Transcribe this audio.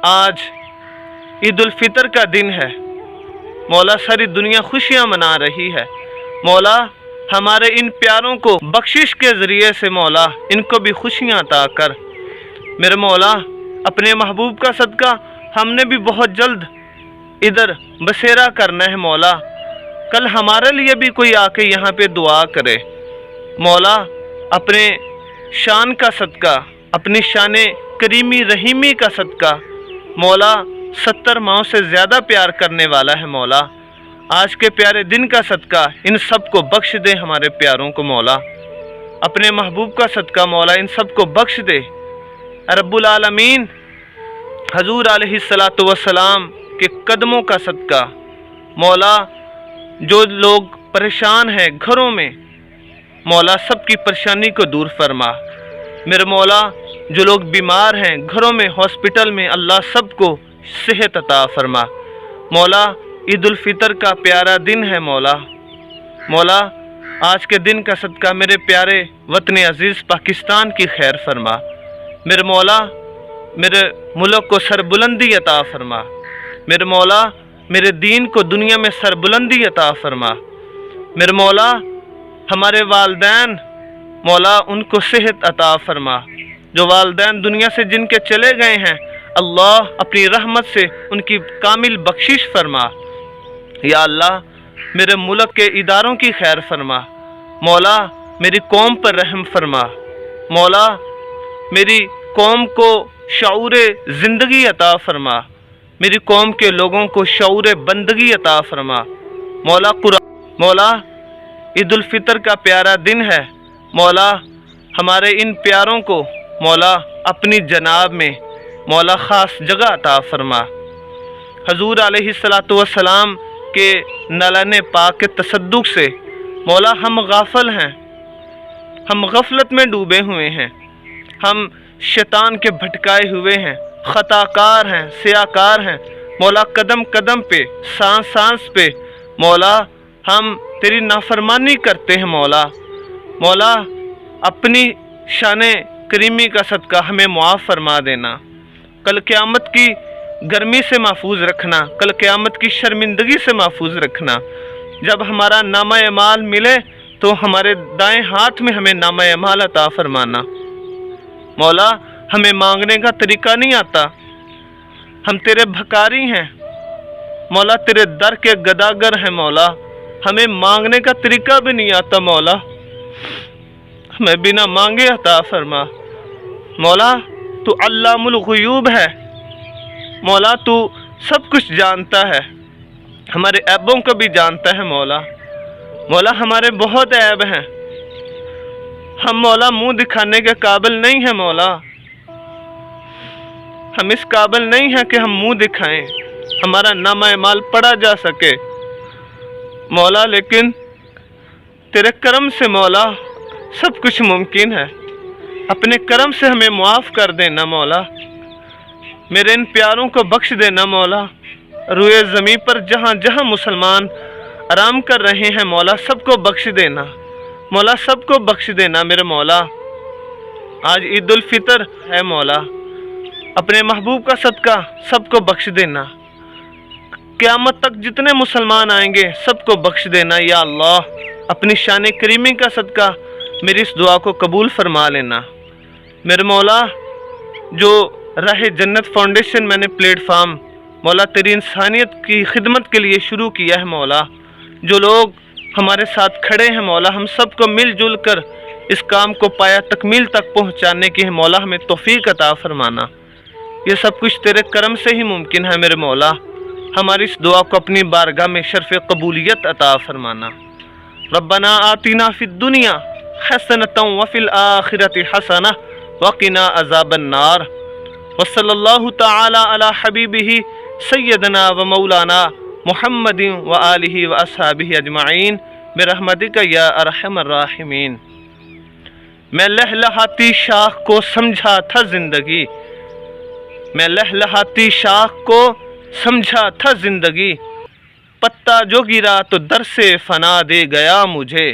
آج عید الفطر کا دن ہے مولا، ساری دنیا خوشیاں منا رہی ہے مولا۔ ہمارے ان پیاروں کو بخشش کے ذریعے سے مولا ان کو بھی خوشیاں عطا کر میرے مولا۔ اپنے محبوب کا صدقہ ہم نے بھی بہت جلد ادھر بسیرا کرنا ہے مولا، کل ہمارے لیے بھی کوئی آ کے یہاں پہ دعا کرے مولا۔ اپنے شان کا صدقہ، اپنی شان کریمی رحیمی کا صدقہ مولا، 70 ماؤں سے زیادہ پیار کرنے والا ہے مولا۔ آج کے پیارے دن کا صدقہ ان سب کو بخش دے ہمارے پیاروں کو مولا، اپنے محبوب کا صدقہ مولا ان سب کو بخش دے رب العالمین۔ حضور علیہ السلام کے قدموں کا صدقہ مولا، جو لوگ پریشان ہیں گھروں میں مولا سب کی پریشانی کو دور فرما میرے مولا۔ جو لوگ بیمار ہیں گھروں میں ہاسپٹل میں، اللہ سب کو صحت عطا فرما مولا۔ عید الفطر کا پیارا دن ہے مولا۔ مولا آج کے دن کا صدقہ میرے پیارے وطن عزیز پاکستان کی خیر فرما میرے مولا۔ میرے ملک کو سربلندی عطا فرما میرے مولا۔ میرے دین کو دنیا میں سربلندی عطا فرما میرے مولا۔ ہمارے والدین مولا ان کو صحت عطا فرما، جو والدین دنیا سے جن کے چلے گئے ہیں اللہ اپنی رحمت سے ان کی کامل بخشش فرما یا اللہ۔ میرے ملک کے اداروں کی خیر فرما مولا، میری قوم پر رحم فرما مولا۔ میری قوم کو شعور زندگی عطا فرما، میری قوم کے لوگوں کو شعور بندگی عطا فرما مولا۔ مولا عید الفطر کا پیارا دن ہے مولا، ہمارے ان پیاروں کو مولا اپنی جناب میں مولا خاص جگہ عطا فرما۔ حضور علیہ السلام کے نالان پاک کے تصدق سے مولا ہم غافل ہیں، ہم غفلت میں ڈوبے ہوئے ہیں، ہم شیطان کے بھٹکائے ہوئے ہیں، خطا کار ہیں، سیاہ کار ہیں مولا۔ قدم قدم پہ، سانس سانس پہ مولا ہم تیری نافرمانی کرتے ہیں مولا۔ مولا اپنی شان کریمی کا صدقہ ہمیں معاف فرما دینا، کل قیامت کی گرمی سے محفوظ رکھنا، کل قیامت کی شرمندگی سے محفوظ رکھنا۔ جب ہمارا نامہ اعمال ملے تو ہمارے دائیں ہاتھ میں ہمیں نامہ اعمال عطا فرمانا مولا۔ ہمیں مانگنے کا طریقہ نہیں آتا، ہم تیرے بھکاری ہیں مولا، تیرے در کے گداگر ہیں مولا، ہمیں مانگنے کا طریقہ بھی نہیں آتا مولا، ہمیں بنا مانگے عطا فرما مولا۔ تو علام الغیوب ہے مولا، تو سب کچھ جانتا ہے، ہمارے عیبوں کو بھی جانتا ہے مولا۔ مولا ہمارے بہت عیب ہیں، ہم مولا منہ دکھانے کے قابل نہیں ہیں مولا، ہم اس قابل نہیں ہیں کہ ہم منہ دکھائیں، ہمارا نامہ اعمال پڑھا جا سکے مولا، لیکن تیرے کرم سے مولا سب کچھ ممکن ہے۔ اپنے کرم سے ہمیں معاف کر دینا مولا، میرے ان پیاروں کو بخش دینا مولا۔ روئے زمین پر جہاں جہاں مسلمان آرام کر رہے ہیں مولا سب کو بخش دینا مولا، سب کو بخش دینا میرے مولا۔ آج عید الفطر ہے مولا، اپنے محبوب کا صدقہ سب کو بخش دینا، قیامت تک جتنے مسلمان آئیں گے سب کو بخش دینا یا اللہ۔ اپنی شان کریمی کا صدقہ میری اس دعا کو قبول فرما لینا میرے مولا۔ جو راہ جنت فاؤنڈیشن میں نے پلیٹ فارم مولا تیری انسانیت کی خدمت کے لیے شروع کیا ہے مولا، جو لوگ ہمارے ساتھ کھڑے ہیں مولا، ہم سب کو مل جل کر اس کام کو پایا تکمیل تک پہنچانے کی ہے مولا، ہمیں توفیق عطا فرمانا۔ یہ سب کچھ تیرے کرم سے ہی ممکن ہے میرے مولا، ہماری اس دعا کو اپنی بارگاہ میں شرف قبولیت عطا فرمانا۔ ربنا آتنا فی الدنیا حسنۃ وفی الآخرۃ حسنہ وقنا عذاب النار، وصلی اللہ تعالی علی حبیبہ سیدنا و مولانا محمد وآلہ واصحابہ اجمعین برحمتک یا ارحم الراحمین۔ میں لہلہاتی شاخ کو سمجھا تھا زندگی، میں لہلہاتی شاخ کو سمجھا تھا زندگی، پتا جو گرا تو در سے فنا دے گیا مجھے۔